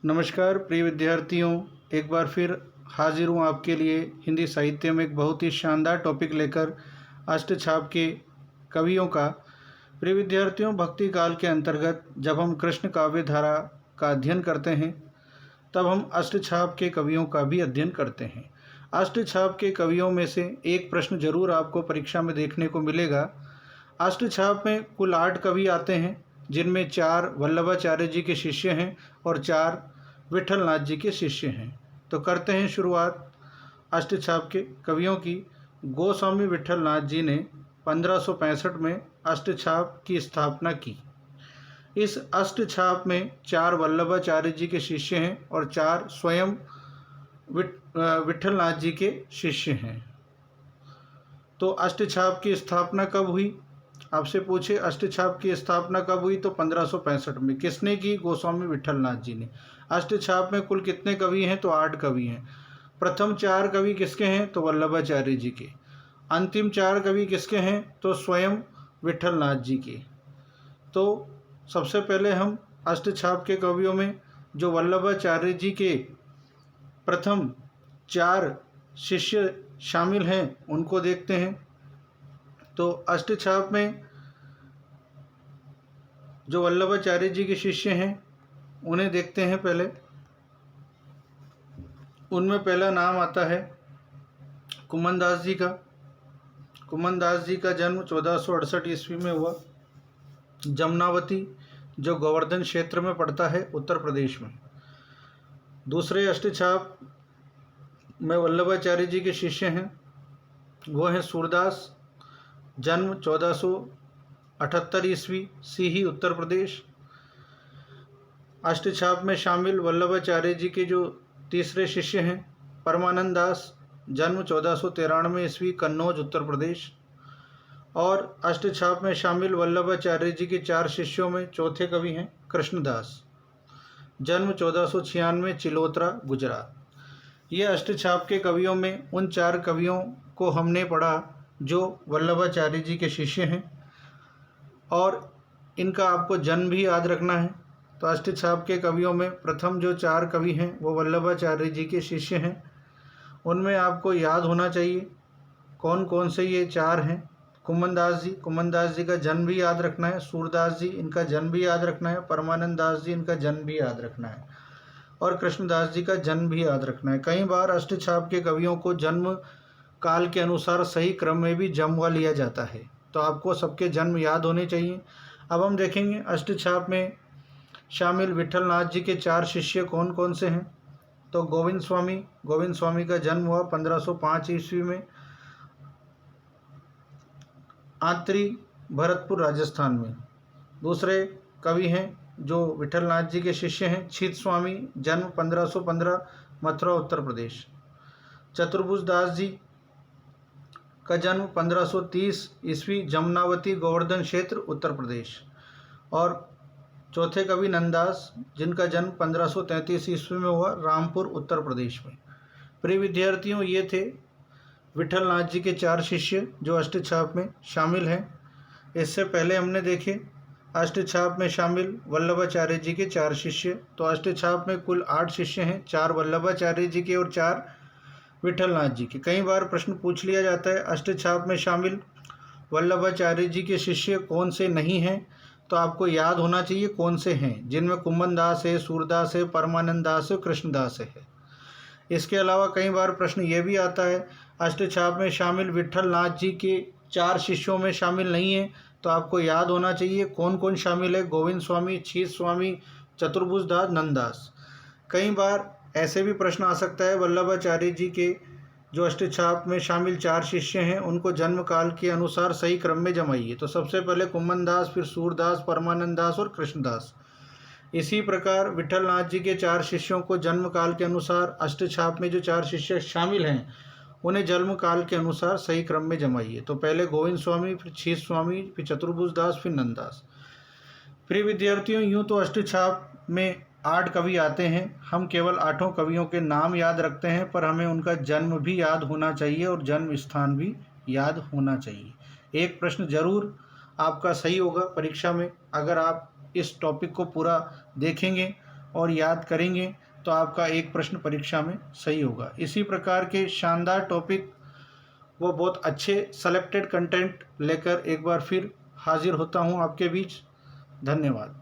नमस्कार प्रिय विद्यार्थियों, एक बार फिर हाजिर हूँ आपके लिए हिंदी साहित्य में एक बहुत ही शानदार टॉपिक लेकर अष्टछाप के कवियों का। प्रिय विद्यार्थियों, भक्ति काल के अंतर्गत जब हम कृष्ण काव्य धारा का अध्ययन करते हैं तब हम अष्टछाप के कवियों का भी अध्ययन करते हैं। अष्टछाप के कवियों में से एक प्रश्न जरूर आपको परीक्षा में देखने को मिलेगा। अष्टछाप में कुल 8 कवि आते हैं, जिनमें 4 वल्लभाचार्य जी के शिष्य हैं और 4 विठलनाथ जी के शिष्य हैं। तो करते हैं शुरुआत अष्टछाप के कवियों की। गोस्वामी विठलनाथ जी ने 1565 में अष्टछाप की स्थापना की। इस अष्टछाप में 4 वल्लभाचार्य जी के शिष्य हैं और 4 स्वयं विठलनाथ जी के शिष्य हैं। तो अष्टछाप की स्थापना कब हुई? आपसे पूछे अष्टछाप की स्थापना कब हुई तो 1565 में। किसने की? गोस्वामी विठलनाथ जी ने। अष्टछाप में कुल कितने कवि हैं? तो 8 कवि हैं। प्रथम 4 कवि किसके हैं? तो वल्लभाचार्य जी के। अंतिम 4 कवि किसके हैं? तो स्वयं विठलनाथ जी के। तो सबसे पहले हम अष्टछाप के कवियों में जो वल्लभाचार्य जी के प्रथम 4 शिष्य शामिल हैं उनको देखते हैं। तो अष्टछाप में जो वल्लभाचार्य जी के शिष्य हैं उन्हें देखते हैं। पहले उनमें पहला नाम आता है कुमनदास जी का। कुमनदास जी का जन्म 1468 ईस्वी में हुआ, जमुनावती जो गोवर्धन क्षेत्र में पड़ता है उत्तर प्रदेश में। दूसरे अष्टछाप में वल्लभाचार्य जी के शिष्य हैं, वो हैं सूरदास, जन्म 1478 ईस्वी, सीही उत्तर प्रदेश। अष्टछाप में शामिल वल्लभाचार्य जी के जो तीसरे शिष्य हैं परमानंद दास, जन्म 1493 ईस्वी, कन्नौज उत्तर प्रदेश। और अष्टछाप में शामिल वल्लभाचार्य जी के 4 शिष्यों में चौथे कवि हैं कृष्णदास, जन्म 1496, चिलोत्रा गुजरात। ये अष्टछाप के कवियों में उन 4 कवियों को हमने पढ़ा जो वल्लभाचार्य जी के शिष्य हैं और इनका आपको जन्म भी याद रखना है। तो अष्टछाप के कवियों में प्रथम जो 4 कवि हैं वो वल्लभाचार्य जी के शिष्य हैं। उनमें आपको याद होना चाहिए कौन कौन से ये 4 हैं। कुमनदास जी का जन्म भी याद रखना है, सूरदास जी इनका जन्म भी याद रखना है, परमानंद दास जी इनका जन्म भी याद रखना है और कृष्णदास जी का जन्म भी याद रखना है। कई बार अष्टछाप के कवियों को जन्म काल के अनुसार सही क्रम में भी जमवा लिया जाता है, तो आपको सबके जन्म याद होने चाहिए। अब हम देखेंगे अष्टछाप में शामिल विठलनाथ जी के 4 शिष्य कौन कौन से हैं। तो गोविंद स्वामी का जन्म हुआ 1505 ईस्वी में, आंतरी भरतपुर राजस्थान में। दूसरे कवि हैं जो विठलनाथ जी के शिष्य हैं छित स्वामी, जन्म 1515, मथुरा उत्तर प्रदेश। चतुर्भुज दास जी का जन्म 1530 ईस्वी, जमुनावती गोवर्धन क्षेत्र उत्तर प्रदेश। और चौथे कवि नंददास जिनका जन्म 1533 ईस्वी में हुआ, रामपुर उत्तर प्रदेश में। प्रिय विद्यार्थियों, ये थे विठलनाथ जी के 4 शिष्य जो अष्टछाप में शामिल हैं। इससे पहले हमने देखे अष्टछाप में शामिल वल्लभाचार्य जी के 4 शिष्य। तो अष्टछाप में कुल 8 शिष्य हैं, 4 वल्लभाचार्य जी के और 4 विठलनाथ जी के। कई बार प्रश्न पूछ लिया जाता है अष्टछाप में शामिल वल्लभाचार्य जी के शिष्य कौन से नहीं हैं, तो आपको याद होना चाहिए कौन से हैं, जिनमें कुमनदास है, सूरदास है, परमानंद दास है, कृष्णदास है। इसके अलावा कई बार प्रश्न ये भी आता है अष्टछाप में शामिल विठलनाथ जी के 4 शिष्यों में शामिल नहीं है, तो आपको याद होना चाहिए कौन कौन शामिल है। गोविंद स्वामी, छीत स्वामी, चतुर्भुज दास, नंददास। कई बार ऐसे भी प्रश्न आ सकता है वल्लभाचार्य जी के जो अष्टछाप में शामिल 4 शिष्य हैं उनको जन्म काल के अनुसार सही क्रम में जमाइए। तो सबसे पहले कुमनदास, फिर सूरदास, परमानंद दास और कृष्णदास। इसी प्रकार विठलनाथ जी के 4 शिष्यों को जन्म काल के अनुसार अष्टछाप में जो 4 शिष्य शामिल हैं उन्हें जन्म काल के अनुसार सही क्रम में जमाइए। तो पहले गोविंद स्वामी, फिर छीत स्वामी, फिर चतुर्भुज दास, फिर नंददास। प्रिय विद्यार्थियों, यूँ तो अष्टछाप में 8 कवि आते हैं, हम केवल 8 कवियों के नाम याद रखते हैं, पर हमें उनका जन्म भी याद होना चाहिए और जन्म स्थान भी याद होना चाहिए। एक प्रश्न जरूर आपका सही होगा परीक्षा में अगर आप इस टॉपिक को पूरा देखेंगे और याद करेंगे तो आपका एक प्रश्न परीक्षा में सही होगा। इसी प्रकार के शानदार टॉपिक वो बहुत अच्छे सेलेक्टेड कंटेंट लेकर एक बार फिर हाजिर होता हूँ आपके बीच। धन्यवाद।